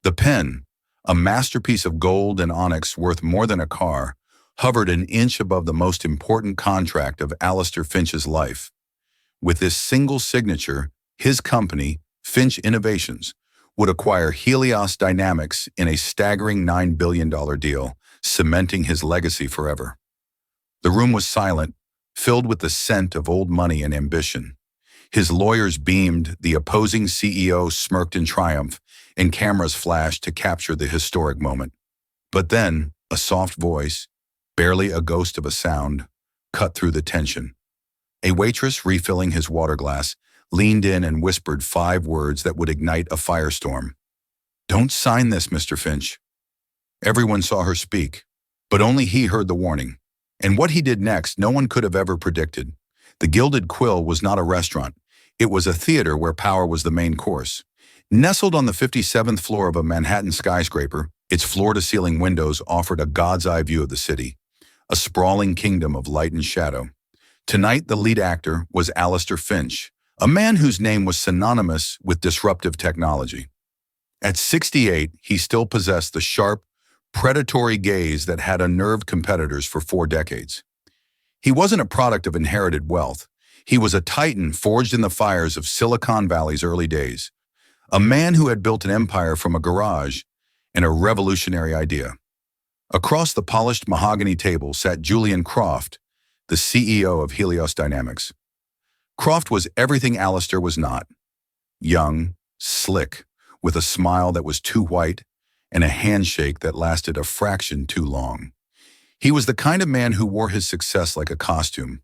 The pen, a masterpiece of gold and onyx worth more than a car, hovered an inch above the most important contract of Alistair Finch's life. With this single signature, his company, Finch Innovations, would acquire Helios Dynamics in a staggering $9 billion deal, cementing his legacy forever. The room was silent, filled with the scent of old money and ambition. His lawyers beamed, the opposing CEO smirked in triumph, and cameras flashed to capture the historic moment. But then, a soft voice, barely a ghost of a sound, cut through the tension. A waitress refilling his water glass leaned in and whispered 5 words that would ignite a firestorm. "Don't sign this, Mr. Finch." Everyone saw her speak, but only he heard the warning. And what he did next, no one could have ever predicted. The Gilded Quill was not a restaurant. It was a theater where power was the main course. Nestled on the 57th floor of a Manhattan skyscraper, its floor-to-ceiling windows offered a god's-eye view of the city, a sprawling kingdom of light and shadow. Tonight, the lead actor was Alistair Finch, a man whose name was synonymous with disruptive technology. At 68, he still possessed the sharp, predatory gaze that had unnerved competitors for 4 decades. He wasn't a product of inherited wealth. He was a titan forged in the fires of Silicon Valley's early days, a man who had built an empire from a garage and a revolutionary idea. Across the polished mahogany table sat Julian Croft, the CEO of Helios Dynamics. Croft was everything Alistair was not. Young, slick, with a smile that was too white and a handshake that lasted a fraction too long. He was the kind of man who wore his success like a costume.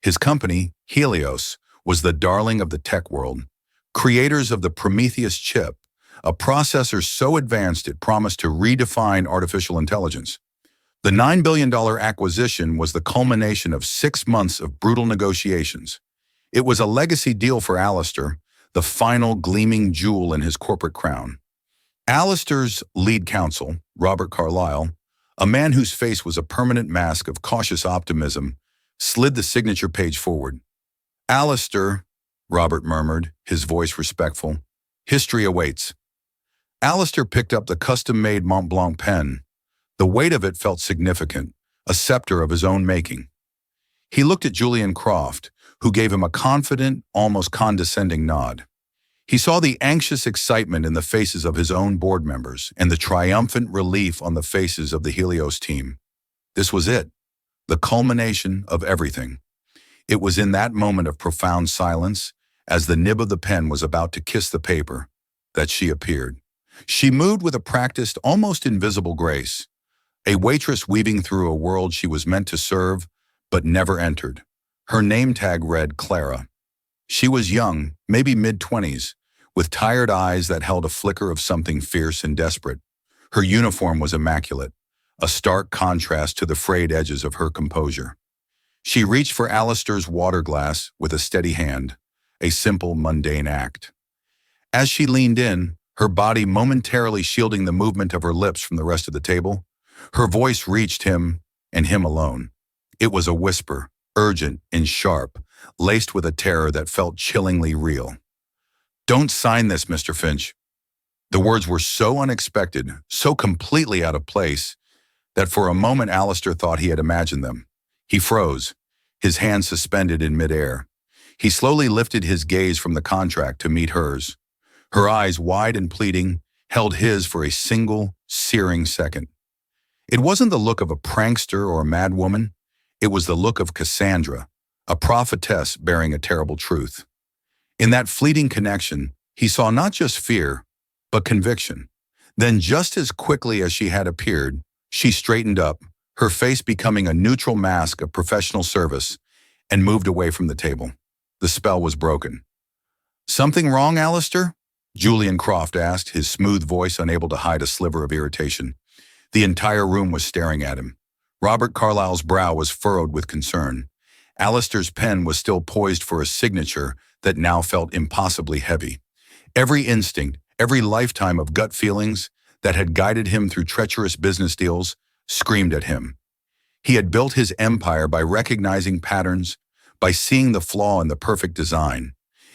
His company, Helios, was the darling of the tech world, creators of the Prometheus chip, a processor so advanced it promised to redefine artificial intelligence. The $9 billion acquisition was the culmination of 6 months of brutal negotiations. It was a legacy deal for Alistair, the final gleaming jewel in his corporate crown. Alistair's lead counsel, Robert Carlyle, a man whose face was a permanent mask of cautious optimism, slid the signature page forward. "Alistair," Robert murmured, his voice respectful, "history awaits." Alistair picked up the custom-made Mont Blanc pen. The weight of it felt significant, a scepter of his own making. He looked at Julian Croft, who gave him a confident, almost condescending nod. He saw the anxious excitement in the faces of his own board members and the triumphant relief on the faces of the Helios team. This was it, the culmination of everything. It was in that moment of profound silence, as the nib of the pen was about to kiss the paper, that she appeared. She moved with a practiced, almost invisible grace, a waitress weaving through a world she was meant to serve, but never entered. Her name tag read Clara. She was young, maybe mid-20s, with tired eyes that held a flicker of something fierce and desperate. Her uniform was immaculate, a stark contrast to the frayed edges of her composure. She reached for Alistair's water glass with a steady hand, a simple, mundane act. As she leaned in, her body momentarily shielding the movement of her lips from the rest of the table, her voice reached him, and him alone. It was a whisper, urgent and sharp, laced with a terror that felt chillingly real. "Don't sign this, Mr. Finch." The words were so unexpected, so completely out of place, that for a moment Alistair thought he had imagined them. He froze, his hands suspended in midair. He slowly lifted his gaze from the contract to meet hers. Her eyes, wide and pleading, held his for a single, searing second. It wasn't the look of a prankster or a madwoman. It was the look of Cassandra, a prophetess bearing a terrible truth. In that fleeting connection, he saw not just fear, but conviction. Then, just as quickly as she had appeared, she straightened up, her face becoming a neutral mask of professional service, and moved away from the table. The spell was broken. "Something wrong, Alistair?" Julian Croft asked, his smooth voice unable to hide a sliver of irritation. The entire room was staring at him. Robert Carlyle's brow was furrowed with concern. Alistair's pen was still poised for a signature that now felt impossibly heavy. Every instinct, every lifetime of gut feelings that had guided him through treacherous business deals screamed at him. He had built his empire by recognizing patterns, by seeing the flaw in the perfect design.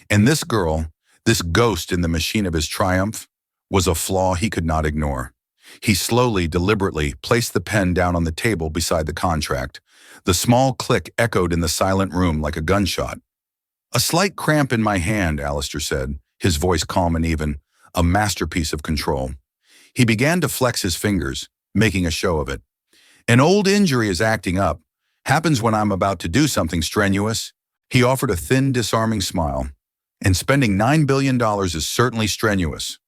And this girl, this ghost in the machine of his triumph, was a flaw he could not ignore. He slowly, deliberately placed the pen down on the table beside the contract. The small click echoed in the silent room like a gunshot. "A slight cramp in my hand," Alistair said, his voice calm and even, a masterpiece of control. He began to flex his fingers, making a show of it. "An old injury is acting up. Happens when I'm about to do something strenuous." He offered a thin, disarming smile. "And spending $9 billion is certainly strenuous."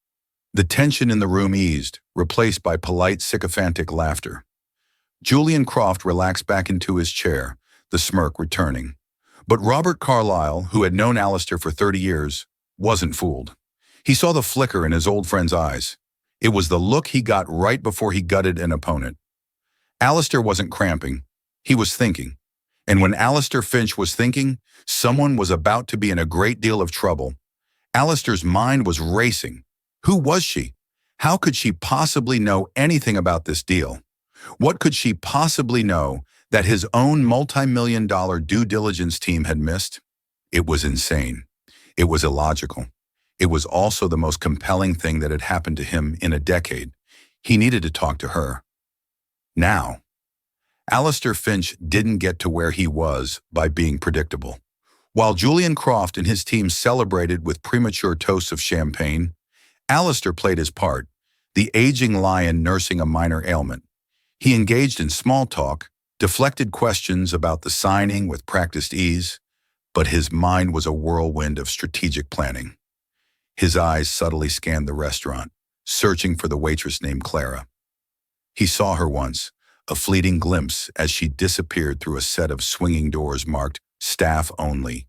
The tension in the room eased, replaced by polite, sycophantic laughter. Julian Croft relaxed back into his chair, the smirk returning. But Robert Carlyle, who had known Alistair for 30 years, wasn't fooled. He saw the flicker in his old friend's eyes. It was the look he got right before he gutted an opponent. Alistair wasn't cramping. He was thinking. And when Alistair Finch was thinking, someone was about to be in a great deal of trouble. Alistair's mind was racing. Who was she? How could she possibly know anything about this deal? What could she possibly know that his own multi-million-dollar due diligence team had missed? It was insane. It was illogical. It was also the most compelling thing that had happened to him in a decade. He needed to talk to her. Now. Alistair Finch didn't get to where he was by being predictable. While Julian Croft and his team celebrated with premature toasts of champagne, Alistair played his part, the aging lion nursing a minor ailment. He engaged in small talk, deflected questions about the signing with practiced ease, but his mind was a whirlwind of strategic planning. His eyes subtly scanned the restaurant, searching for the waitress named Clara. He saw her once, a fleeting glimpse as she disappeared through a set of swinging doors marked "Staff Only."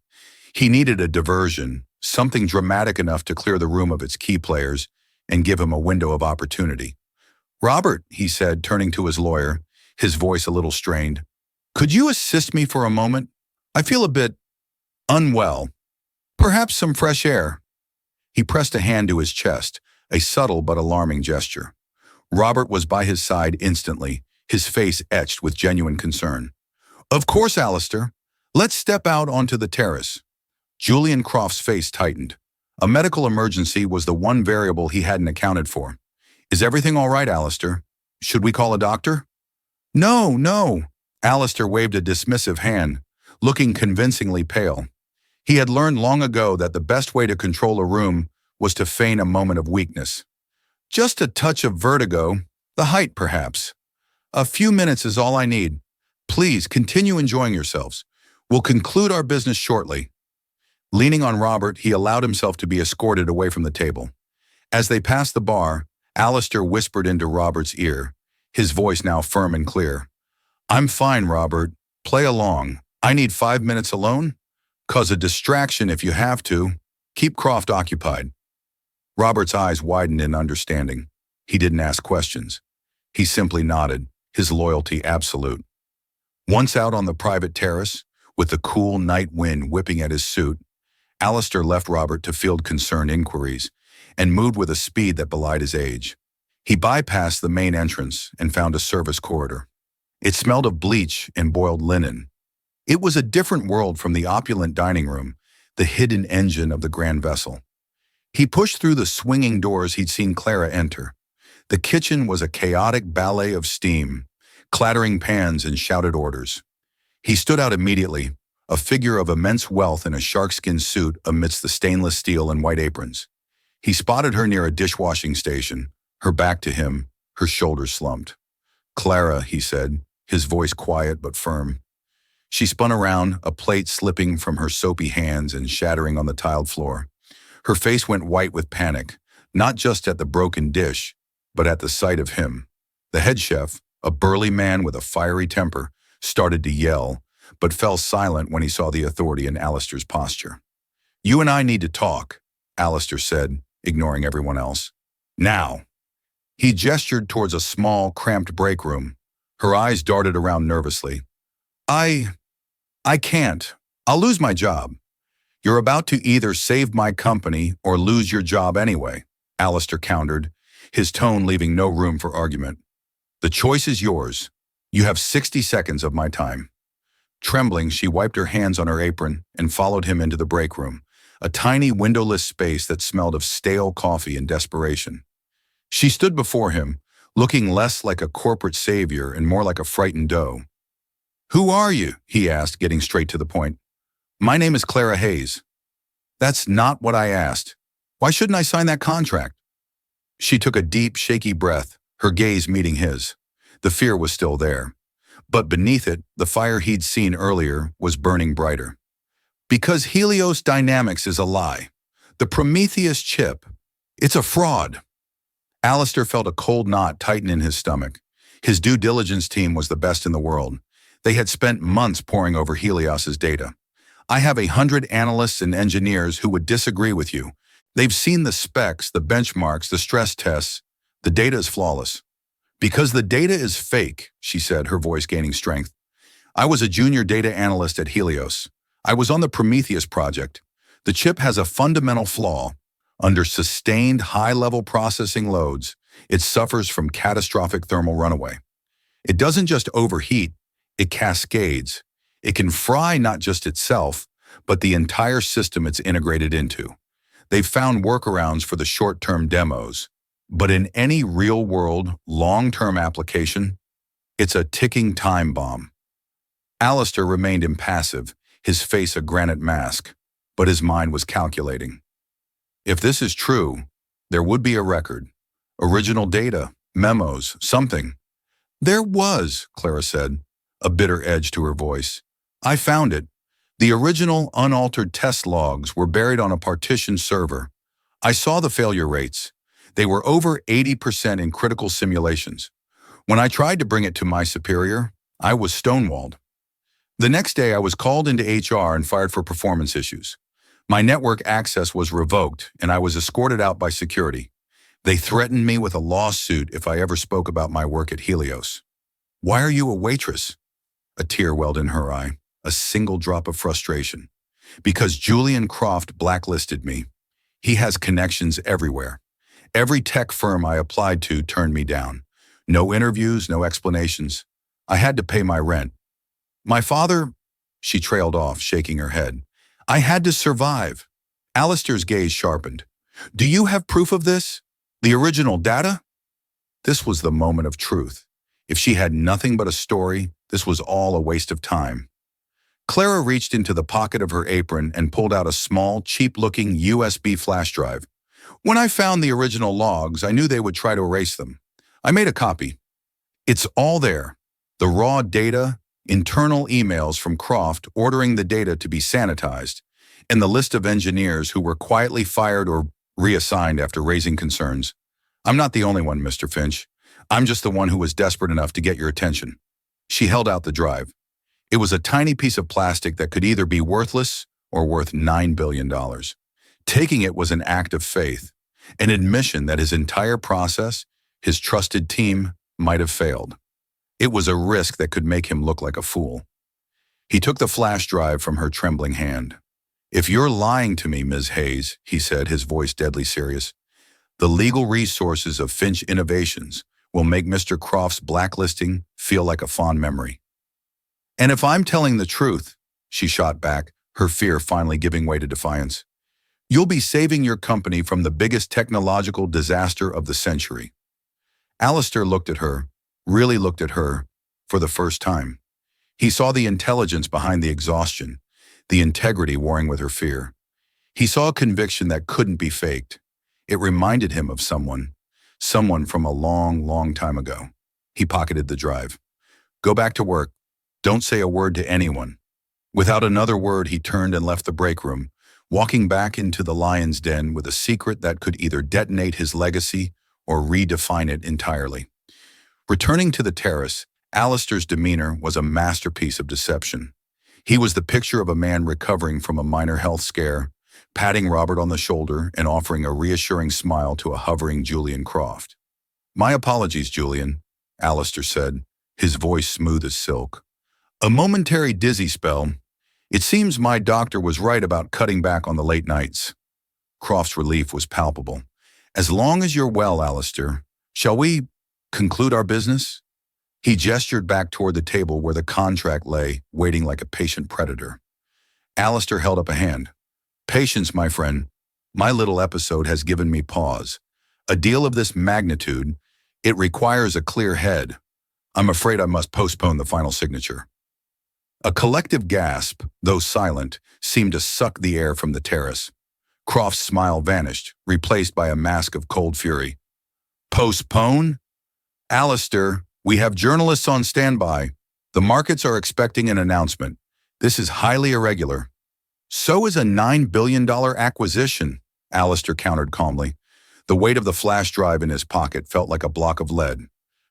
He needed a diversion, something dramatic enough to clear the room of its key players and give him a window of opportunity. "Robert," he said, turning to his lawyer, his voice a little strained, "could you assist me for a moment? I feel a bit unwell. Perhaps some fresh air." He pressed a hand to his chest, a subtle but alarming gesture. Robert was by his side instantly, his face etched with genuine concern. "Of course, Alistair. Let's step out onto the terrace." Julian Croft's face tightened. A medical emergency was the one variable he hadn't accounted for. "Is everything all right, Alistair? Should we call a doctor?" "No, no." Alistair waved a dismissive hand, looking convincingly pale. He had learned long ago that the best way to control a room was to feign a moment of weakness. "Just a touch of vertigo, the height perhaps. A few minutes is all I need. Please continue enjoying yourselves. We'll conclude our business shortly." Leaning on Robert, he allowed himself to be escorted away from the table. As they passed the bar, Alistair whispered into Robert's ear, his voice now firm and clear. "I'm fine, Robert. Play along. I need 5 minutes alone. Cause a distraction if you have to. Keep Croft occupied." Robert's eyes widened in understanding. He didn't ask questions. He simply nodded, his loyalty absolute. Once out on the private terrace, with the cool night wind whipping at his suit, Alistair left Robert to field concerned inquiries and moved with a speed that belied his age. He bypassed the main entrance and found a service corridor. It smelled of bleach and boiled linen. It was a different world from the opulent dining room, the hidden engine of the grand vessel. He pushed through the swinging doors he'd seen Clara enter. The kitchen was a chaotic ballet of steam, clattering pans and shouted orders. He stood out immediately, a figure of immense wealth in a sharkskin suit amidst the stainless steel and white aprons. He spotted her near a dishwashing station, her back to him, her shoulders slumped. "Clara," he said, his voice quiet but firm. She spun around, a plate slipping from her soapy hands and shattering on the tiled floor. Her face went white with panic, not just at the broken dish, but at the sight of him. The head chef, a burly man with a fiery temper, started to yell, but fell silent when he saw the authority in Alistair's posture. "You and I need to talk," Alistair said, ignoring everyone else. "Now." He gestured towards a small, cramped break room. Her eyes darted around nervously. I can't. I'll lose my job." "You're about to either save my company or lose your job anyway," Alistair countered, his tone leaving no room for argument. "The choice is yours. You have 60 seconds of my time." Trembling, she wiped her hands on her apron and followed him into the break room, a tiny windowless space that smelled of stale coffee and desperation. She stood before him, looking less like a corporate savior and more like a frightened doe. "Who are you?" he asked, getting straight to the point. "My name is Clara Hayes." "That's not what I asked. Why shouldn't I sign that contract?" She took a deep, shaky breath, her gaze meeting his. The fear was still there. But beneath it, the fire he'd seen earlier was burning brighter. "Because Helios Dynamics is a lie. The Prometheus chip. It's a fraud." Alistair felt a cold knot tighten in his stomach. His due diligence team was the best in the world. They had spent months poring over Helios's data. "I have 100 analysts and engineers who would disagree with you. They've seen the specs, the benchmarks, the stress tests. The data is flawless." "Because the data is fake," she said, her voice gaining strength. "I was a junior data analyst at Helios. I was on the Prometheus project. The chip has a fundamental flaw. Under sustained high-level processing loads, it suffers from catastrophic thermal runaway. It doesn't just overheat, it cascades. It can fry not just itself, but the entire system it's integrated into. They've found workarounds for the short-term demos, but in any real-world, long-term application, it's a ticking time bomb." Alistair remained impassive, his face a granite mask, but his mind was calculating. If this is true, there would be a record. Original data, memos, something. "There was," Clara said, a bitter edge to her voice. "I found it. The original, unaltered test logs were buried on a partitioned server. I saw the failure rates. They were over 80% in critical simulations. When I tried to bring it to my superior, I was stonewalled. The next day, I was called into HR and fired for performance issues. My network access was revoked, and I was escorted out by security. They threatened me with a lawsuit if I ever spoke about my work at Helios." "Why are you a waitress?" A tear welled in her eye, a single drop of frustration. "Because Julian Croft blacklisted me. He has connections everywhere. Every tech firm I applied to turned me down. No interviews, no explanations. I had to pay my rent. My father," she trailed off, shaking her head. "I had to survive." Alistair's gaze sharpened. "Do you have proof of this? The original data?" This was the moment of truth. If she had nothing but a story, this was all a waste of time. Clara reached into the pocket of her apron and pulled out a small, cheap-looking USB flash drive. "When I found the original logs, I knew they would try to erase them. I made a copy. It's all there. The raw data, internal emails from Croft ordering the data to be sanitized, and the list of engineers who were quietly fired or reassigned after raising concerns. I'm not the only one, Mr. Finch. I'm just the one who was desperate enough to get your attention." She held out the drive. It was a tiny piece of plastic that could either be worthless or worth $9 billion. Taking it was an act of faith, an admission that his entire process, his trusted team, might have failed. It was a risk that could make him look like a fool. He took the flash drive from her trembling hand. "If you're lying to me, Ms. Hayes," he said, his voice deadly serious, "the legal resources of Finch Innovations will make Mr. Croft's blacklisting feel like a fond memory." "And if I'm telling the truth," she shot back, her fear finally giving way to defiance, "you'll be saving your company from the biggest technological disaster of the century." Alistair looked at her, really looked at her, for the first time. He saw the intelligence behind the exhaustion, the integrity warring with her fear. He saw a conviction that couldn't be faked. It reminded him of someone from a long, long time ago. He pocketed the drive. "Go back to work. Don't say a word to anyone." Without another word, he turned and left the break room, walking back into the lion's den with a secret that could either detonate his legacy or redefine it entirely. Returning to the terrace, Alistair's demeanor was a masterpiece of deception. He was the picture of a man recovering from a minor health scare, patting Robert on the shoulder and offering a reassuring smile to a hovering Julian Croft. "My apologies, Julian," Alistair said, his voice smooth as silk. "A momentary dizzy spell. It seems my doctor was right about cutting back on the late nights." Croft's relief was palpable. "As long as you're well, Alistair, shall we conclude our business?" He gestured back toward the table where the contract lay, waiting like a patient predator. Alistair held up a hand. "Patience, my friend. My little episode has given me pause. A deal of this magnitude, it requires a clear head. I'm afraid I must postpone the final signature. A collective gasp, though silent, seemed to suck the air from the terrace. Croft's smile vanished, replaced by a mask of cold fury. Postpone? Alistair, we have journalists on standby. The markets are expecting an announcement. This is highly irregular. So is a $9 billion acquisition, Alistair countered calmly. The weight of the flash drive in his pocket felt like a block of lead.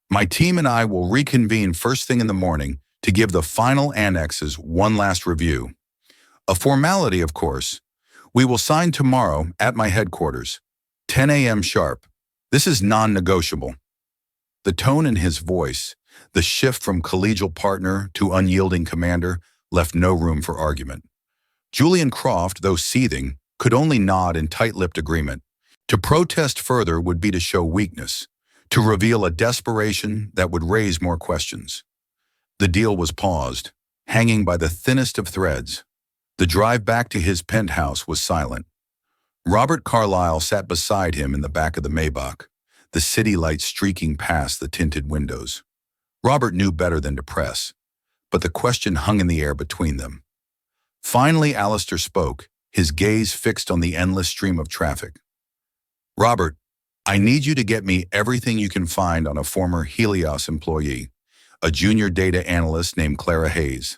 My team and I will reconvene first thing in the morning to give the final annexes one last review. A formality, of course. We will sign tomorrow at my headquarters, 10 a.m. sharp. This is non-negotiable. The tone in his voice, the shift from collegial partner to unyielding commander, left no room for argument. Julian Croft, though seething, could only nod in tight-lipped agreement. To protest further would be to show weakness, to reveal a desperation that would raise more questions. The deal was paused, hanging by the thinnest of threads. The drive back to his penthouse was silent. Robert Carlyle sat beside him in the back of the Maybach, the city light streaking past the tinted windows. Robert knew better than to press, but the question hung in the air between them. Finally, Alistair spoke, his gaze fixed on the endless stream of traffic. Robert, I need you to get me everything you can find on a former Helios employee, a junior data analyst named Clara Hayes.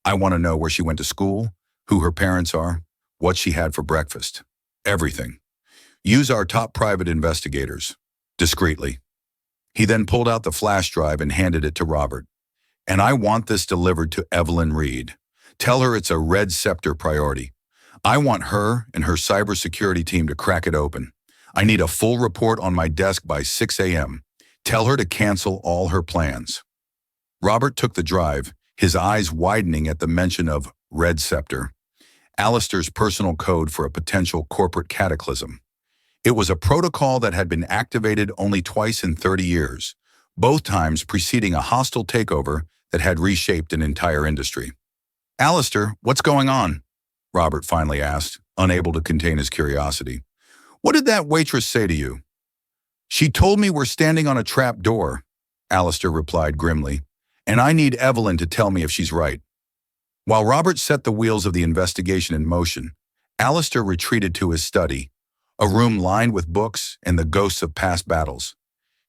I want to know where she went to school, who her parents are, what she had for breakfast. Everything. Use our top private investigators. Discreetly. He then pulled out the flash drive and handed it to Robert. And I want this delivered to Evelyn Reed. Tell her it's a Red Scepter priority. I want her and her cybersecurity team to crack it open. I need a full report on my desk by 6 a.m. Tell her to cancel all her plans. Robert took the drive, his eyes widening at the mention of Red Scepter, Alistair's personal code for a potential corporate cataclysm. It was a protocol that had been activated only twice in 30 years, both times preceding a hostile takeover that had reshaped an entire industry. Alistair, what's going on? Robert finally asked, unable to contain his curiosity. What did that waitress say to you? She told me we're standing on a trap door, Alistair replied grimly, and I need Evelyn to tell me if she's right. While Robert set the wheels of the investigation in motion, Alistair retreated to his study, a room lined with books and the ghosts of past battles.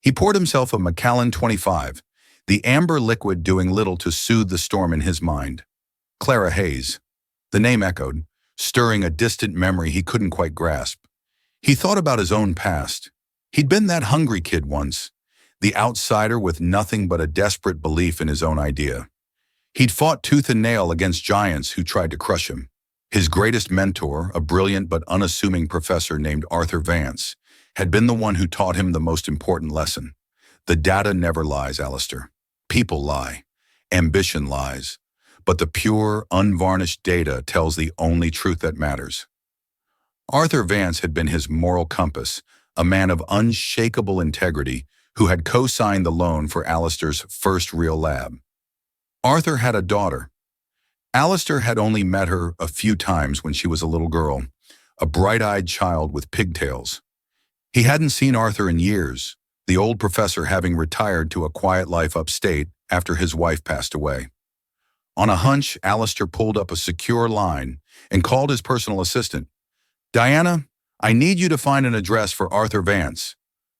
He poured himself a Macallan 25, the amber liquid doing little to soothe the storm in his mind. Clara Hayes. The name echoed, stirring a distant memory he couldn't quite grasp. He thought about his own past. He'd been that hungry kid once, the outsider with nothing but a desperate belief in his own idea. He'd fought tooth and nail against giants who tried to crush him. His greatest mentor, a brilliant but unassuming professor named Arthur Vance, had been the one who taught him the most important lesson. The data never lies, Alistair. People lie. Ambition lies. But the pure, unvarnished data tells the only truth that matters. Arthur Vance had been his moral compass, a man of unshakable integrity who had co-signed the loan for Alistair's first real lab. Arthur had a daughter. Alistair had only met her a few times when she was a little girl, a bright-eyed child with pigtails. He hadn't seen Arthur in years, the old professor having retired to a quiet life upstate after his wife passed away. On a hunch, Alistair pulled up a secure line and called his personal assistant. Diana, I need you to find an address for Arthur Vance,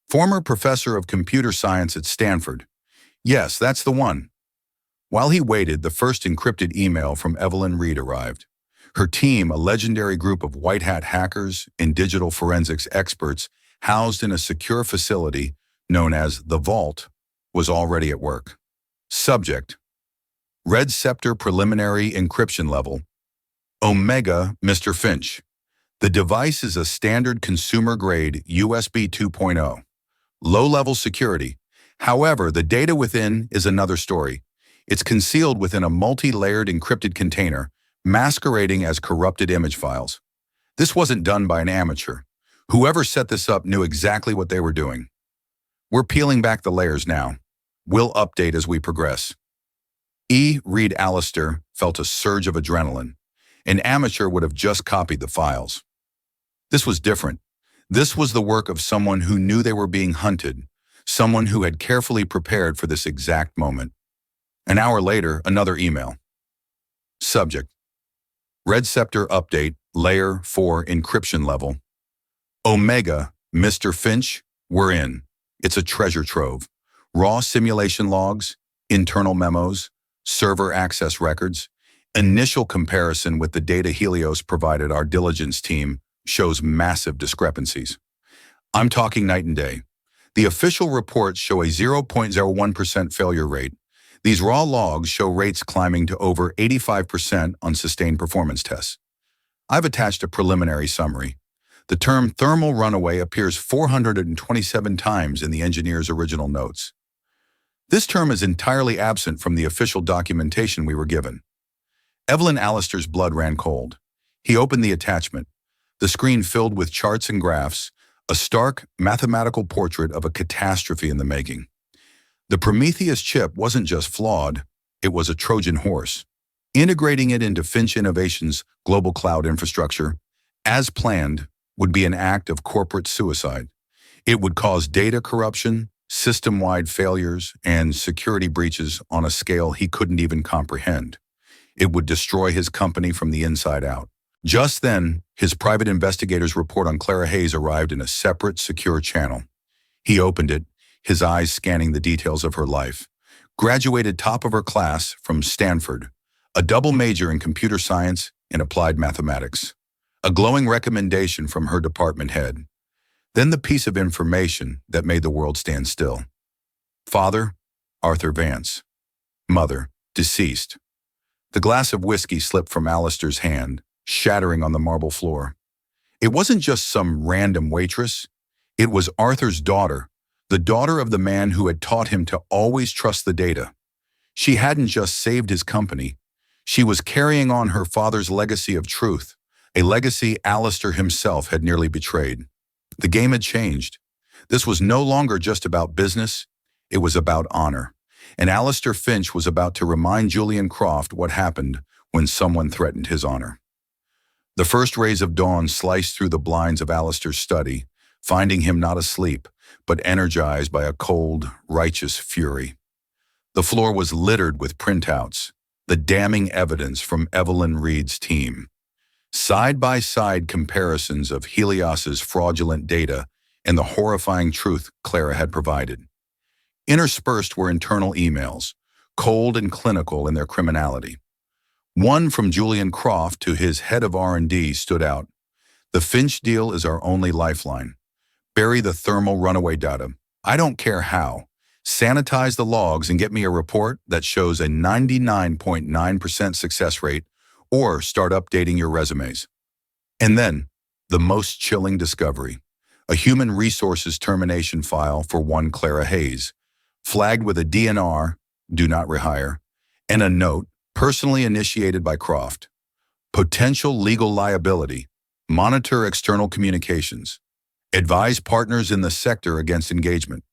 former professor of computer science at Stanford. Yes, that's the one. While he waited, the first encrypted email from Evelyn Reed arrived. Her team, a legendary group of white-hat hackers and digital forensics experts housed in a secure facility known as the Vault, was already at work. Subject: Red Scepter Preliminary Encryption Level. Omega, Mr. Finch. The device is a standard consumer-grade USB 2.0. Low-level security. However, the data within is another story. It's concealed within a multi-layered encrypted container, masquerading as corrupted image files. This wasn't done by an amateur. Whoever set this up knew exactly what they were doing. We're peeling back the layers now. We'll update as we progress. Reed Alistair felt a surge of adrenaline. An amateur would have just copied the files. This was different. This was the work of someone who knew they were being hunted, someone who had carefully prepared for this exact moment. An hour later, another email. Subject: Red Scepter Update, Layer 4 Encryption Level. Omega, Mr. Finch, we're in. It's a treasure trove. Raw simulation logs, internal memos, server access records. Initial comparison with the data Helios provided our diligence team shows massive discrepancies. I'm talking night and day. The official reports show a 0.01% failure rate. These raw logs show rates climbing to over 85% on sustained performance tests. I've attached a preliminary summary. The term thermal runaway appears 427 times in the engineer's original notes. This term is entirely absent from the official documentation we were given. Evelyn Allister's blood ran cold. He opened the attachment. The screen filled with charts and graphs, a stark mathematical portrait of a catastrophe in the making. The Prometheus chip wasn't just flawed, it was a Trojan horse. Integrating it into Finch Innovations' global cloud infrastructure, as planned, would be an act of corporate suicide. It would cause data corruption, system-wide failures, and security breaches on a scale he couldn't even comprehend. It would destroy his company from the inside out. Just then, his private investigator's report on Clara Hayes arrived in a separate, secure channel. He opened it, his eyes scanning the details of her life. Graduated top of her class from Stanford, a double major in computer science and applied mathematics. A glowing recommendation from her department head. Then the piece of information that made the world stand still. Father, Arthur Vance. Mother, deceased. The glass of whiskey slipped from Allister's hand, shattering on the marble floor. It wasn't just some random waitress. It was Arthur's daughter, the daughter of the man who had taught him to always trust the data. She hadn't just saved his company. She was carrying on her father's legacy of truth, a legacy Allister himself had nearly betrayed. The game had changed. This was no longer just about business, it was about honor. And Allister Finch was about to remind Julian Croft what happened when someone threatened his honor. The first rays of dawn sliced through the blinds of Allister's study, finding him not asleep, but energized by a cold, righteous fury. The floor was littered with printouts, the damning evidence from Evelyn Reed's team. Side-by-side comparisons of Helios's fraudulent data and the horrifying truth Clara had provided. Interspersed were internal emails, cold and clinical in their criminality. One from Julian Croft to his head of R&D stood out. The Finch deal is our only lifeline. Bury the thermal runaway data. I don't care how. Sanitize the logs and get me a report that shows a 99.9% success rate, or start updating your resumes. And then, the most chilling discovery, a human resources termination file for one Clara Hayes, flagged with a DNR, do not rehire, and a note, personally initiated by Croft. Potential legal liability, monitor external communications, advise partners in the sector against engagement.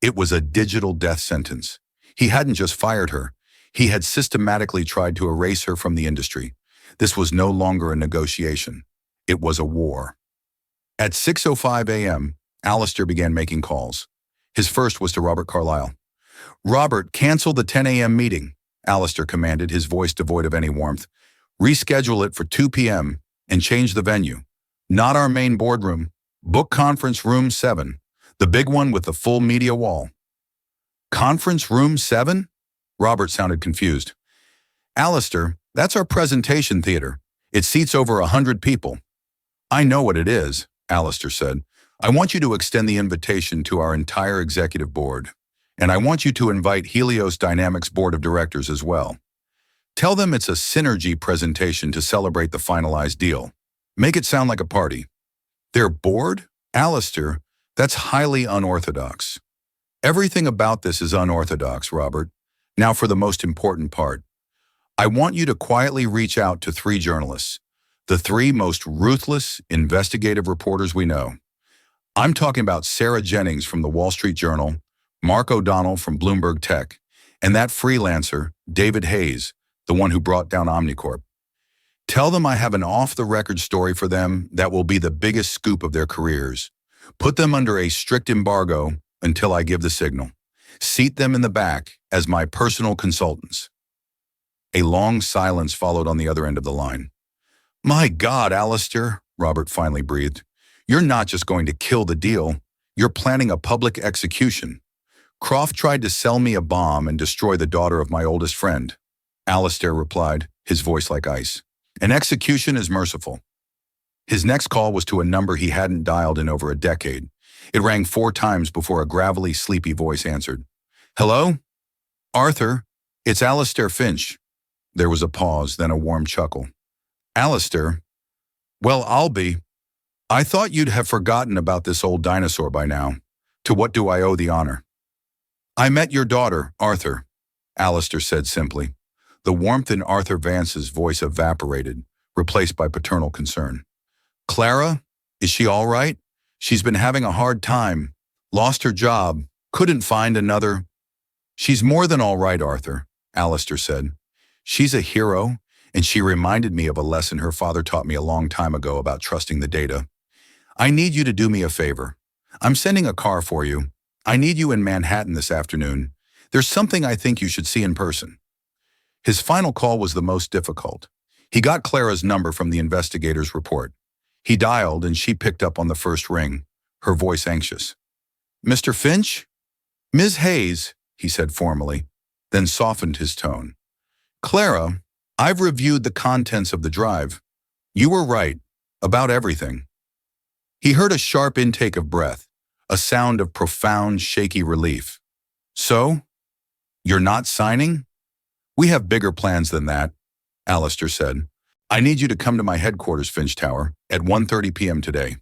It was a digital death sentence. He hadn't just fired her. He had systematically tried to erase her from the industry. This was no longer a negotiation. It was a war. At 6:05 a.m., Allister began making calls. His first was to Robert Carlyle. "Robert, cancel the 10 a.m. meeting," Allister commanded, his voice devoid of any warmth. "Reschedule it for 2 p.m. and change the venue. Not our main boardroom. Book conference room 7, the big one with the full media wall." "Conference room 7? Robert sounded confused. "Allister, that's our presentation theater. It seats over 100 people." "I know what it is," Allister said. "I want you to extend the invitation to our entire executive board. And I want you to invite Helios Dynamics Board of Directors as well. Tell them it's a synergy presentation to celebrate the finalized deal. Make it sound like a party." "Their board? Allister, that's highly unorthodox." "Everything about this is unorthodox, Robert. Now for the most important part. I want you to quietly reach out to 3 journalists, the 3 most ruthless investigative reporters we know. I'm talking about Sarah Jennings from the Wall Street Journal, Mark O'Donnell from Bloomberg Tech, and that freelancer, David Hayes, the one who brought down Omnicorp. Tell them I have an off-the-record story for them that will be the biggest scoop of their careers. Put them under a strict embargo until I give the signal. Seat them in the back as my personal consultants." A long silence followed on the other end of the line. "My God, Alistair," Robert finally breathed. "You're not just going to kill the deal. You're planning a public execution. Croft tried to sell me a bomb and destroy the daughter of my oldest friend." Alistair replied, his voice like ice. "An execution is merciful." His next call was to a number he hadn't dialed in over a decade. It rang 4 times before a gravelly, sleepy voice answered. "Hello? Arthur, it's Alistair Finch." There was a pause, then a warm chuckle. "Alistair? Well, I'll be. I thought you'd have forgotten about this old dinosaur by now. To what do I owe the honor?" "I met your daughter, Arthur," Alistair said simply. The warmth in Arthur Vance's voice evaporated, replaced by paternal concern. "Clara? Is she all right? She's been having a hard time. Lost her job. Couldn't find another." "She's more than all right, Arthur," Alistair said. "She's a hero, and she reminded me of a lesson her father taught me a long time ago about trusting the data. I need you to do me a favor. I'm sending a car for you. I need you in Manhattan this afternoon. There's something I think you should see in person." His final call was the most difficult. He got Clara's number from the investigator's report. He dialed and she picked up on the first ring, her voice anxious. "Mr. Finch?" "Ms. Hayes," he said formally, then softened his tone. "Clara, I've reviewed the contents of the drive. You were right, about everything." He heard a sharp intake of breath, a sound of profound, shaky relief. "So? You're not signing?" "We have bigger plans than that," Alistair said. "I need you to come to my headquarters, Finch Tower, at 1:30 p.m. today.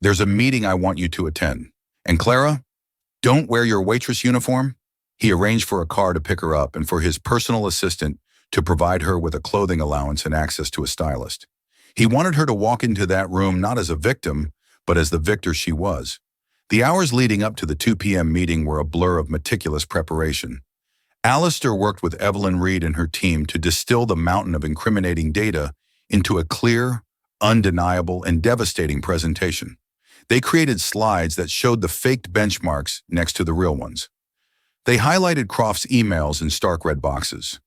There's a meeting I want you to attend. And Clara, don't wear your waitress uniform." He arranged for a car to pick her up and for his personal assistant to provide her with a clothing allowance and access to a stylist. He wanted her to walk into that room not as a victim, but as the victor she was. The hours leading up to the 2 p.m. meeting were a blur of meticulous preparation. Alistair worked with Evelyn Reed and her team to distill the mountain of incriminating data into a clear, undeniable, and devastating presentation. They created slides that showed the faked benchmarks next to the real ones. They highlighted Croft's emails in stark red boxes.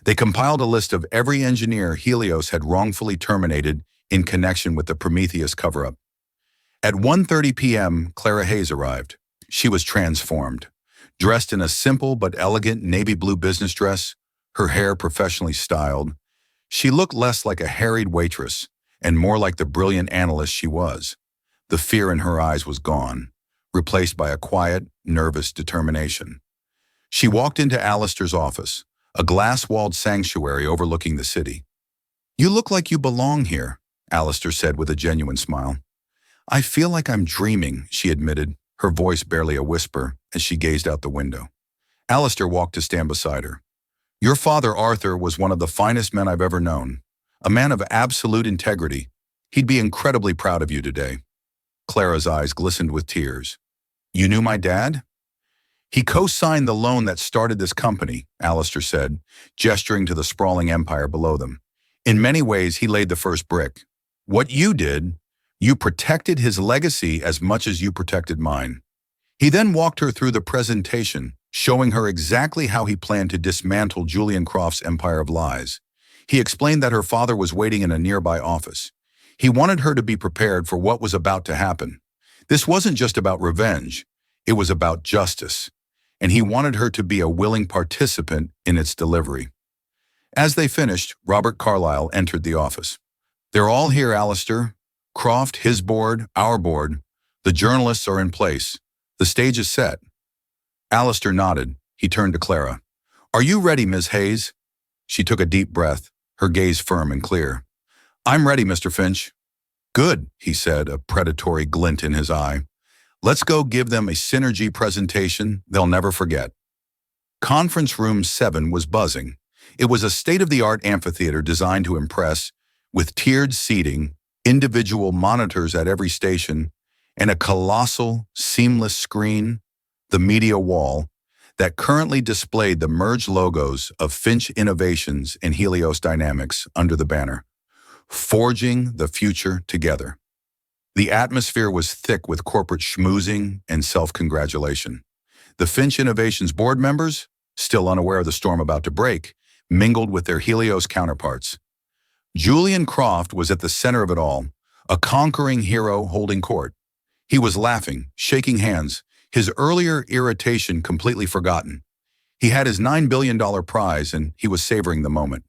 They compiled a list of every engineer Helios had wrongfully terminated in connection with the Prometheus cover-up. At 1:30 p.m., Clara Hayes arrived. She was transformed. Dressed in a simple but elegant navy blue business dress, her hair professionally styled, she looked less like a harried waitress and more like the brilliant analyst she was. The fear in her eyes was gone, replaced by a quiet, nervous determination. She walked into Alistair's office, a glass-walled sanctuary overlooking the city. "You look like you belong here," Alistair said with a genuine smile. "I feel like I'm dreaming," she admitted, her voice barely a whisper as she gazed out the window. Alistair walked to stand beside her. "Your father, Arthur, was one of the finest men I've ever known. A man of absolute integrity. He'd be incredibly proud of you today." Clara's eyes glistened with tears. "You knew my dad?" "He co-signed the loan that started this company," Alistair said, gesturing to the sprawling empire below them. "In many ways, he laid the first brick. What you did, you protected his legacy as much as you protected mine." He then walked her through the presentation, showing her exactly how he planned to dismantle Julian Croft's empire of lies. He explained that her father was waiting in a nearby office. He wanted her to be prepared for what was about to happen. This wasn't just about revenge, it was about justice, and he wanted her to be a willing participant in its delivery. As they finished, Robert Carlyle entered the office. "They're all here, Alistair. Croft, his board, our board. The journalists are in place. The stage is set." Alistair nodded. He turned to Clara. "Are you ready, Ms. Hayes?" She took a deep breath, her gaze firm and clear. "I'm ready, Mr. Finch." "Good," he said, a predatory glint in his eye. "Let's go give them a synergy presentation they'll never forget." Conference Room 7 was buzzing. It was a state-of-the-art amphitheater designed to impress, with tiered seating, individual monitors at every station, and a colossal, seamless screen, the media wall, that currently displayed the merged logos of Finch Innovations and Helios Dynamics under the banner. forging the future together. The atmosphere was thick with corporate schmoozing and self-congratulation. The Finch Innovations board members, still unaware of the storm about to break, mingled with their Helios counterparts. Julian Croft was at the center of it all, a conquering hero holding court. He was laughing, shaking hands, his earlier irritation completely forgotten. He had his $9 billion prize and he was savoring the moment.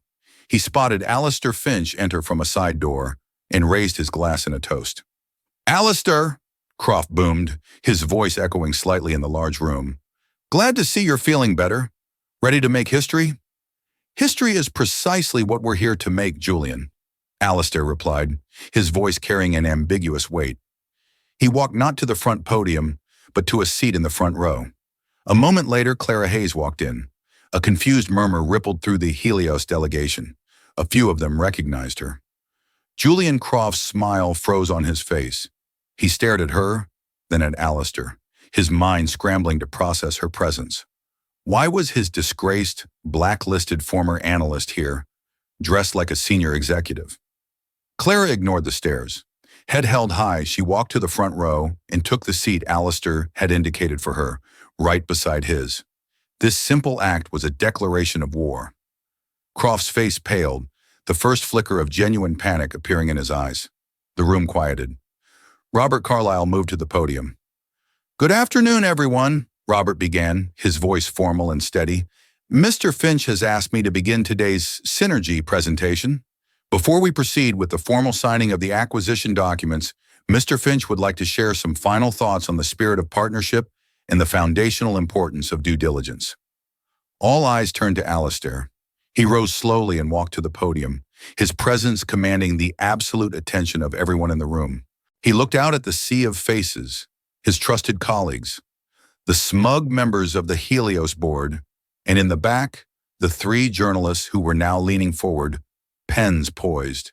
He spotted Alistair Finch enter from a side door and raised his glass in a toast. "Alistair," Croft boomed, his voice echoing slightly in the large room. "Glad to see you're feeling better. Ready to make history?" "History is precisely what we're here to make, Julian," Alistair replied, his voice carrying an ambiguous weight. He walked not to the front podium, but to a seat in the front row. A moment later, Clara Hayes walked in. A confused murmur rippled through the Helios delegation. A few of them recognized her. Julian Croft's smile froze on his face. He stared at her, then at Alistair, his mind scrambling to process her presence. Why was his disgraced, blacklisted former analyst here, dressed like a senior executive? Clara ignored the stares. Head held high, she walked to the front row and took the seat Alistair had indicated for her, right beside his. This simple act was a declaration of war. Croft's face paled, the first flicker of genuine panic appearing in his eyes. The room quieted. Robert Carlyle moved to the podium. "Good afternoon, everyone," Robert began, his voice formal and steady. "Mr. Finch has asked me to begin today's Synergy presentation. Before we proceed with the formal signing of the acquisition documents, Mr. Finch would like to share some final thoughts on the spirit of partnership and the foundational importance of due diligence." All eyes turned to Alistair. He rose slowly and walked to the podium, his presence commanding the absolute attention of everyone in the room. He looked out at the sea of faces, his trusted colleagues, the smug members of the Helios board, and in the back, the three journalists who were now leaning forward, pens poised.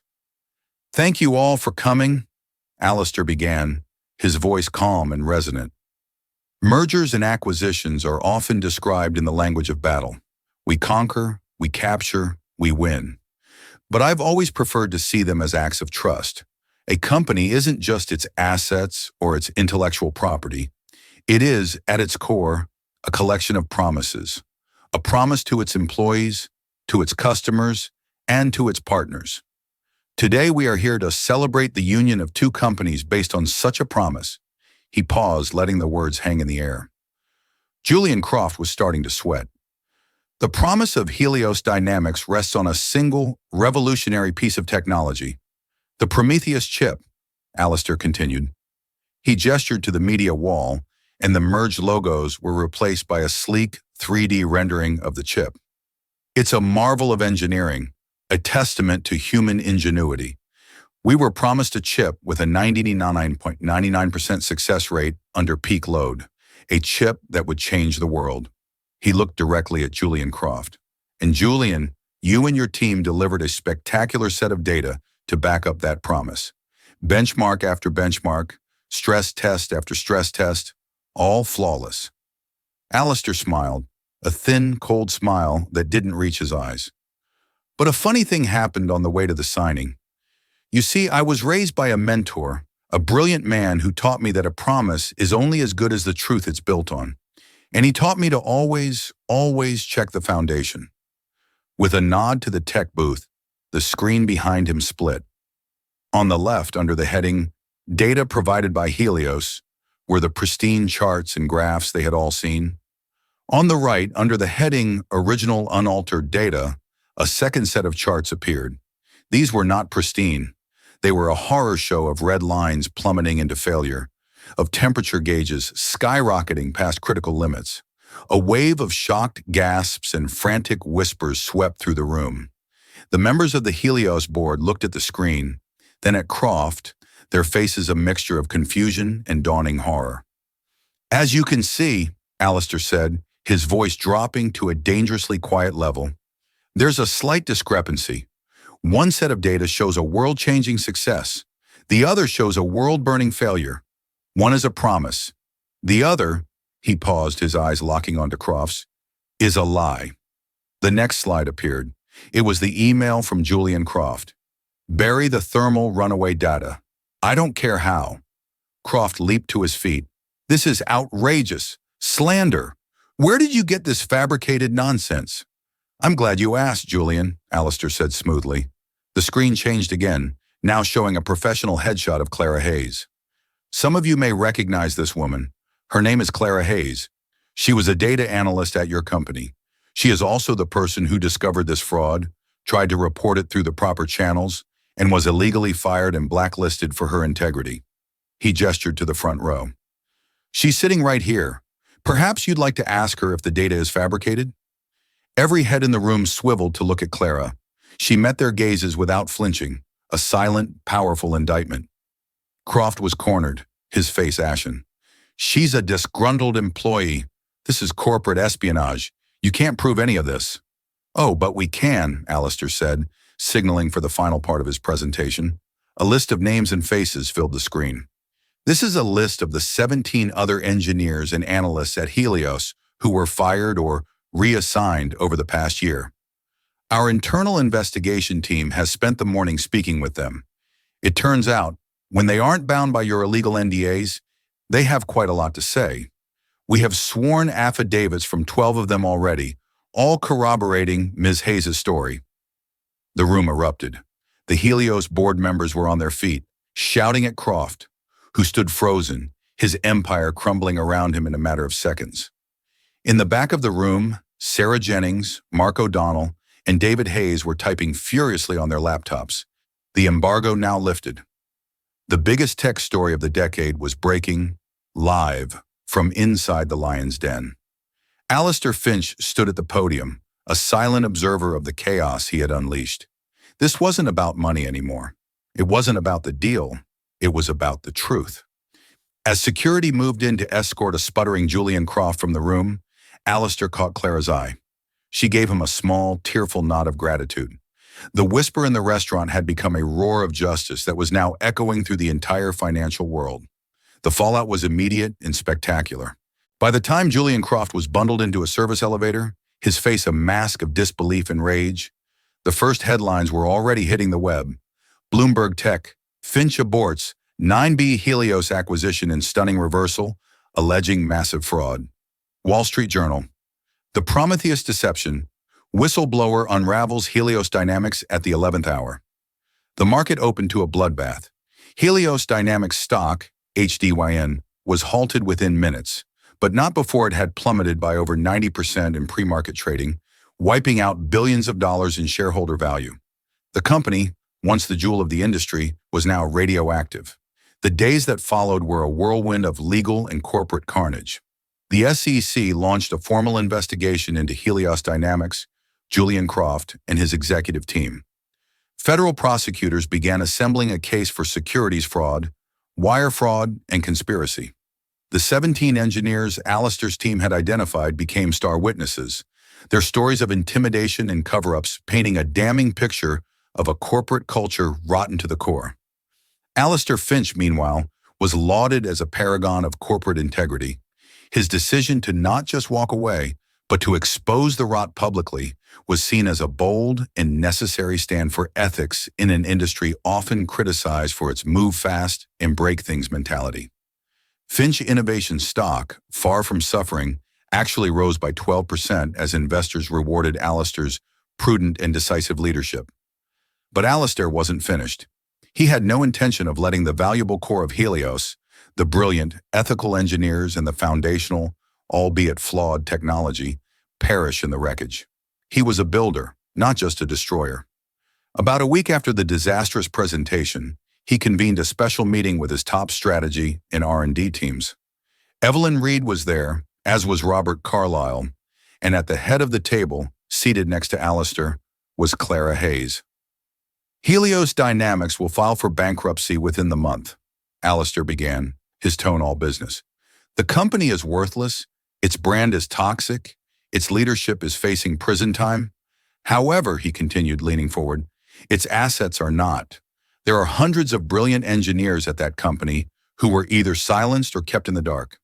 "Thank you all for coming," Alistair began, his voice calm and resonant. "Mergers and acquisitions are often described in the language of battle. We conquer, we capture, we win. But I've always preferred to see them as acts of trust. A company isn't just its assets or its intellectual property. It is, at its core, a collection of promises. A promise to its employees, to its customers, and to its partners. Today we are here to celebrate the union of two companies based on such a promise." He paused, letting the words hang in the air. Julian Croft was starting to sweat. "The promise of Helios Dynamics rests on a single, revolutionary piece of technology. The Prometheus chip," Alistair continued. He gestured to the media wall, and the merged logos were replaced by a sleek 3D rendering of the chip. "It's a marvel of engineering, a testament to human ingenuity. We were promised a chip with a 99.99% success rate under peak load, a chip that would change the world." He looked directly at Julian Croft. "And Julian, you and your team delivered a spectacular set of data to back up that promise. Benchmark after benchmark, stress test after stress test, all flawless." Alistair smiled, a thin, cold smile that didn't reach his eyes. "But a funny thing happened on the way to the signing. You see, I was raised by a mentor, a brilliant man who taught me that a promise is only as good as the truth it's built on. And he taught me to always check the foundation." With a nod to the tech booth, the screen behind him split. On the left, under the heading, "Data Provided by Helios," were the pristine charts and graphs they had all seen. On the right, under the heading, "Original Unaltered Data," a second set of charts appeared. These were not pristine. They were a horror show of red lines plummeting into failure, of temperature gauges skyrocketing past critical limits. A wave of shocked gasps and frantic whispers swept through the room. The members of the Helios board looked at the screen, then at Croft, their faces a mixture of confusion and dawning horror. "As you can see," Alistair said, his voice dropping to a dangerously quiet level, "there's a slight discrepancy. One set of data shows a world-changing success. The other shows a world-burning failure. One is a promise. The other," he paused, his eyes locking onto Croft's, "is a lie." The next slide appeared. It was the email from Julian Croft. Bury the thermal runaway data. I don't care how. Croft leaped to his feet. This is outrageous. Slander. Where did you get this fabricated nonsense? I'm glad you asked, Julian, Alistair said smoothly. The screen changed again, now showing a professional headshot of Clara Hayes. Some of you may recognize this woman. Her name is Clara Hayes. She was a data analyst at your company. She is also the person who discovered this fraud, tried to report it through the proper channels, and was illegally fired and blacklisted for her integrity. He gestured to the front row. She's sitting right here. Perhaps you'd like to ask her if the data is fabricated? Every head in the room swiveled to look at Clara. She met their gazes without flinching, a silent, powerful indictment. Croft was cornered, his face ashen. She's a disgruntled employee. This is corporate espionage. You can't prove any of this. Oh, but we can, Alistair said, signaling for the final part of his presentation. A list of names and faces filled the screen. This is a list of the 17 other engineers and analysts at Helios who were fired or reassigned over the past year. Our internal investigation team has spent the morning speaking with them. It turns out, when they aren't bound by your illegal NDAs, they have quite a lot to say. We have sworn affidavits from 12 of them already, all corroborating Ms. Hayes' story. The room erupted. The Helios board members were on their feet, shouting at Croft, who stood frozen, his empire crumbling around him in a matter of seconds. In the back of the room, Sarah Jennings, Mark O'Donnell, and David Hayes were typing furiously on their laptops. The embargo now lifted. The biggest tech story of the decade was breaking, live, from inside the lion's den. Alistair Finch stood at the podium, a silent observer of the chaos he had unleashed. This wasn't about money anymore. It wasn't about the deal. It was about the truth. As security moved in to escort a sputtering Julian Croft from the room, Alistair caught Clara's eye. She gave him a small, tearful nod of gratitude. The whisper in the restaurant had become a roar of justice that was now echoing through the entire financial world. The fallout was immediate and spectacular. By the time Julian Croft was bundled into a service elevator, his face a mask of disbelief and rage, the first headlines were already hitting the web. Bloomberg Tech, Finch aborts, 9B Helios acquisition in stunning reversal, alleging massive fraud. Wall Street Journal, the Prometheus deception, whistleblower unravels Helios dynamics at the 11th hour. The market opened to a bloodbath. Helios Dynamics stock, HDYN, was halted within minutes, but not before it had plummeted by over 90% in pre-market trading, wiping out billions of dollars in shareholder value. The company, once the jewel of the industry, was now radioactive. The days that followed were a whirlwind of legal and corporate carnage. The SEC launched a formal investigation into Helios Dynamics, Julian Croft, and his executive team. Federal prosecutors began assembling a case for securities fraud, wire fraud, and conspiracy. The 17 engineers Alistair's team had identified became star witnesses, their stories of intimidation and cover-ups painting a damning picture of a corporate culture rotten to the core. Alistair Finch, meanwhile, was lauded as a paragon of corporate integrity. His decision to not just walk away, but to expose the rot publicly was seen as a bold and necessary stand for ethics in an industry often criticized for its move fast and break things mentality. Finch Innovation stock, far from suffering, actually rose by 12% as investors rewarded Alistair's prudent and decisive leadership. But Alistair wasn't finished. He had no intention of letting the valuable core of Helios, the brilliant, ethical engineers and the foundational, albeit flawed technology, perish in the wreckage. He was a builder, not just a destroyer. About a week after the disastrous presentation, he convened a special meeting with his top strategy and R&D teams. Evelyn Reed was there, as was Robert Carlyle, and at the head of the table, seated next to Alistair, was Clara Hayes. Helios Dynamics will file for bankruptcy within the month, Alistair began, his tone all business. The company is worthless, its brand is toxic, its leadership is facing prison time. However, he continued, leaning forward, its assets are not. There are hundreds of brilliant engineers at that company who were either silenced or kept in the dark.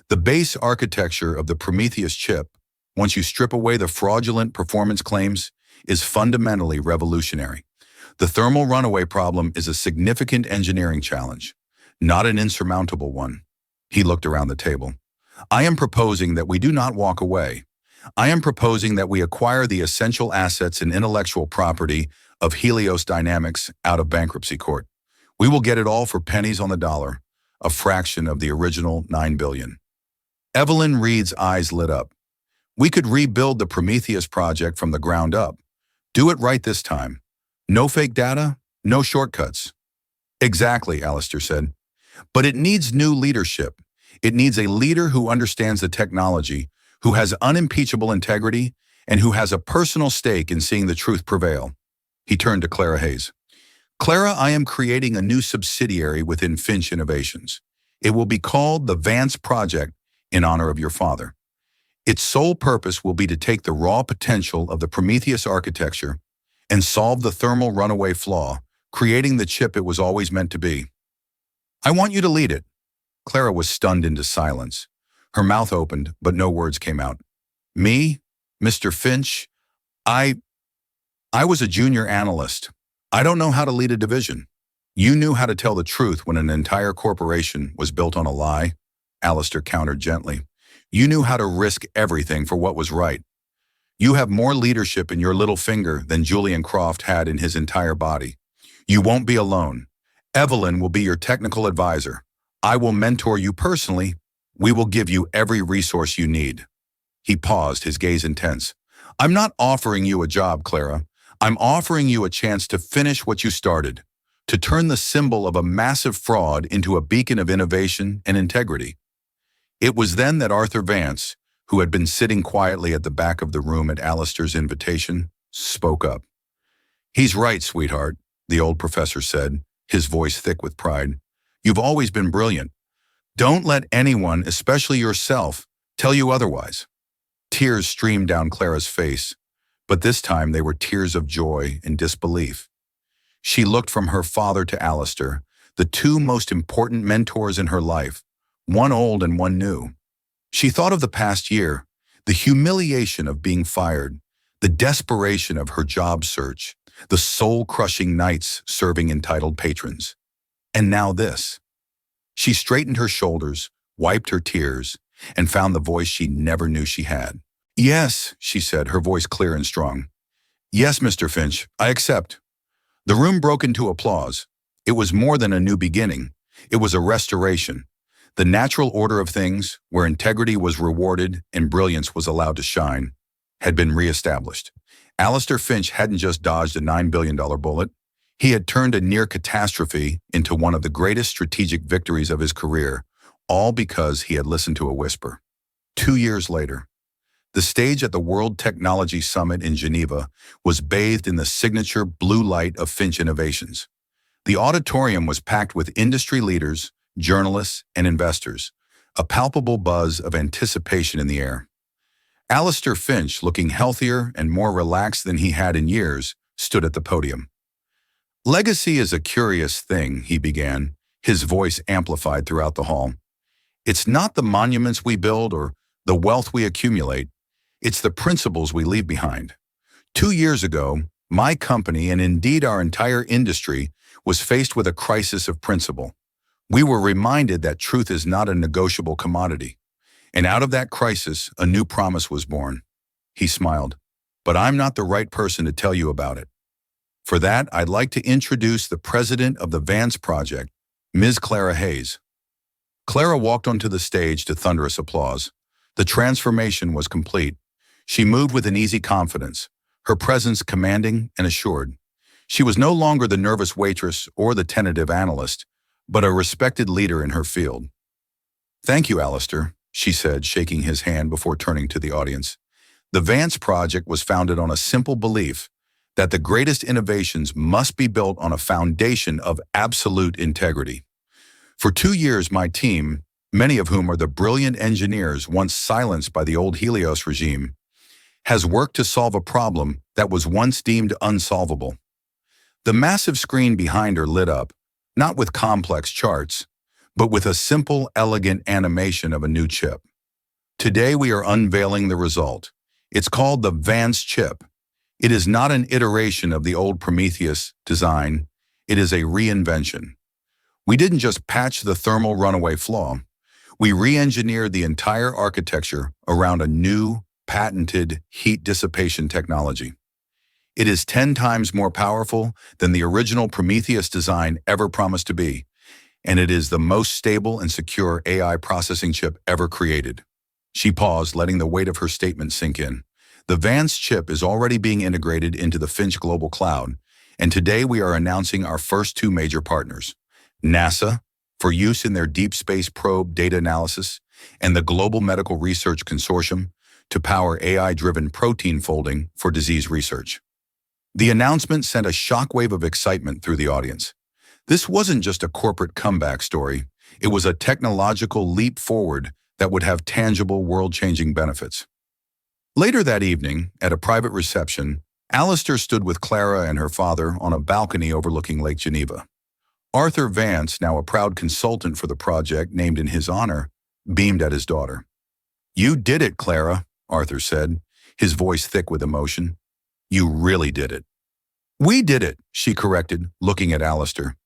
The base architecture of the Prometheus chip, once you strip away the fraudulent performance claims, is fundamentally revolutionary. The thermal runaway problem is a significant engineering challenge, not an insurmountable one. He looked around the table. I am proposing that we do not walk away. I am proposing that we acquire the essential assets and intellectual property of Helios Dynamics out of bankruptcy court. We will get it all for pennies on the dollar, a fraction of the original $9 billion. Evelyn Reed's eyes lit up. We could rebuild the Prometheus project from the ground up. Do it right this time. No fake data, no shortcuts. Exactly, Alistair said. But it needs new leadership. It needs a leader who understands the technology, who has unimpeachable integrity, and who has a personal stake in seeing the truth prevail. He turned to Clara Hayes. Clara, I am creating a new subsidiary within Finch Innovations. It will be called the Vance Project in honor of your father. Its sole purpose will be to take the raw potential of the Prometheus architecture and solve the thermal runaway flaw, creating the chip it was always meant to be. I want you to lead it. Clara was stunned into silence. Her mouth opened, but no words came out. Me? Mr. Finch? I was a junior analyst. I don't know how to lead a division. You knew how to tell the truth when an entire corporation was built on a lie, Alistair countered gently. You knew how to risk everything for what was right. You have more leadership in your little finger than Julian Croft had in his entire body. You won't be alone. Evelyn will be your technical advisor. I will mentor you personally. We will give you every resource you need. He paused, his gaze intense. I'm not offering you a job, Clara. I'm offering you a chance to finish what you started, to turn the symbol of a massive fraud into a beacon of innovation and integrity. It was then that Arthur Vance, who had been sitting quietly at the back of the room at Alistair's invitation, spoke up. He's right, sweetheart, the old professor said, his voice thick with pride. You've always been brilliant. Don't let anyone, especially yourself, tell you otherwise. Tears streamed down Clara's face, but this time they were tears of joy and disbelief. She looked from her father to Alistair, the two most important mentors in her life, one old and one new. She thought of the past year, the humiliation of being fired, the desperation of her job search, the soul-crushing nights serving entitled patrons. And now this. She straightened her shoulders, wiped her tears, and found the voice she never knew she had. Yes, she said, her voice clear and strong. Yes, Mr. Finch, I accept. The room broke into applause. It was more than a new beginning. It was a restoration. The natural order of things, where integrity was rewarded and brilliance was allowed to shine, had been reestablished. Alistair Finch hadn't just dodged a $9 billion bullet. He had turned a near catastrophe into one of the greatest strategic victories of his career, all because he had listened to a whisper. 2 years later, the stage at the World Technology Summit in Geneva was bathed in the signature blue light of Finch Innovations. The auditorium was packed with industry leaders, journalists, and investors, a palpable buzz of anticipation in the air. Alistair Finch, looking healthier and more relaxed than he had in years, stood at the podium. Legacy is a curious thing, he began, his voice amplified throughout the hall. It's not the monuments we build or the wealth we accumulate. It's the principles we leave behind. 2 years ago, my company, and indeed our entire industry, was faced with a crisis of principle. We were reminded that truth is not a negotiable commodity. And out of that crisis, a new promise was born. He smiled. But I'm not the right person to tell you about it. For that, I'd like to introduce the president of the Vance Project, Ms. Clara Hayes. Clara walked onto the stage to thunderous applause. The transformation was complete. She moved with an easy confidence, her presence commanding and assured. She was no longer the nervous waitress or the tentative analyst, but a respected leader in her field. Thank you, Alistair, she said, shaking his hand before turning to the audience. The Vance Project was founded on a simple belief that the greatest innovations must be built on a foundation of absolute integrity. For 2 years, my team, many of whom are the brilliant engineers once silenced by the old Helios regime, has worked to solve a problem that was once deemed unsolvable. The massive screen behind her lit up, not with complex charts, but with a simple, elegant animation of a new chip. Today we are unveiling the result. It's called the Vance chip. It is not an iteration of the old Prometheus design, it is a reinvention. We didn't just patch the thermal runaway flaw, we re-engineered the entire architecture around a new, patented heat dissipation technology. It is 10 times more powerful than the original Prometheus design ever promised to be, and it is the most stable and secure AI processing chip ever created. She paused, letting the weight of her statement sink in. The Vance chip is already being integrated into the Finch global cloud, and today we are announcing our first two major partners, NASA, for use in their deep space probe data analysis, and the Global Medical Research Consortium to power AI-driven protein folding for disease research. The announcement sent a shockwave of excitement through the audience. This wasn't just a corporate comeback story, it was a technological leap forward that would have tangible world-changing benefits. Later that evening, at a private reception, Alistair stood with Clara and her father on a balcony overlooking Lake Geneva. Arthur Vance, now a proud consultant for the project named in his honor, beamed at his daughter. "You did it, Clara," Arthur said, his voice thick with emotion. "You really did it." "We did it," she corrected, looking at Alistair.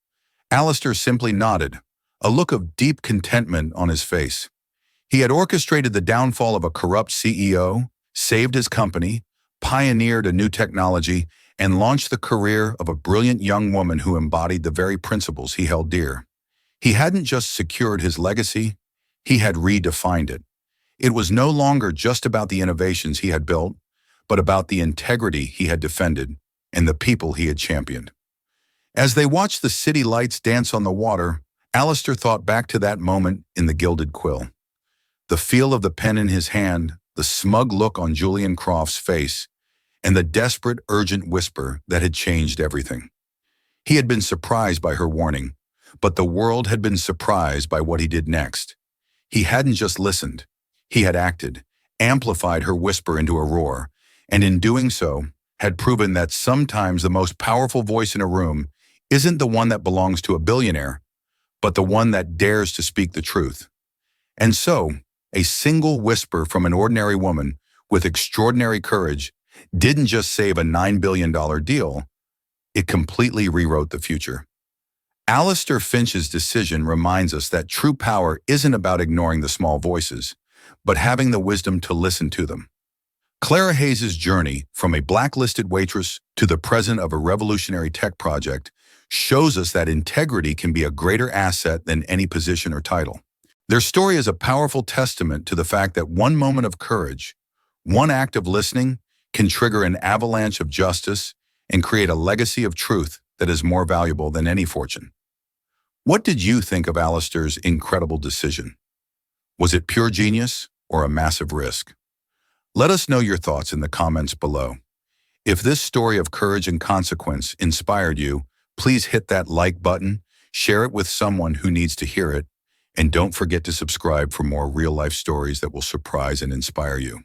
Alistair simply nodded, a look of deep contentment on his face. He had orchestrated the downfall of a corrupt CEO, saved his company, pioneered a new technology, and launched the career of a brilliant young woman who embodied the very principles he held dear. He hadn't just secured his legacy, he had redefined it. It was no longer just about the innovations he had built, but about the integrity he had defended and the people he had championed. As they watched the city lights dance on the water, Alistair thought back to that moment in the Gilded Quill. The feel of the pen in his hand, the smug look on Julian Croft's face, and the desperate, urgent whisper that had changed everything. He had been surprised by her warning, but the world had been surprised by what he did next. He hadn't just listened, he had acted, amplified her whisper into a roar, and in doing so, had proven that sometimes the most powerful voice in a room isn't the one that belongs to a billionaire, but the one that dares to speak the truth. And so, a single whisper from an ordinary woman with extraordinary courage didn't just save a $9 billion deal, it completely rewrote the future. Alistair Finch's decision reminds us that true power isn't about ignoring the small voices, but having the wisdom to listen to them. Clara Hayes' journey from a blacklisted waitress to the president of a revolutionary tech project shows us that integrity can be a greater asset than any position or title. Their story is a powerful testament to the fact that one moment of courage, one act of listening, can trigger an avalanche of justice and create a legacy of truth that is more valuable than any fortune. What did you think of Alistair's incredible decision? Was it pure genius or a massive risk? Let us know your thoughts in the comments below. If this story of courage and consequence inspired you, please hit that like button, share it with someone who needs to hear it, and don't forget to subscribe for more real-life stories that will surprise and inspire you.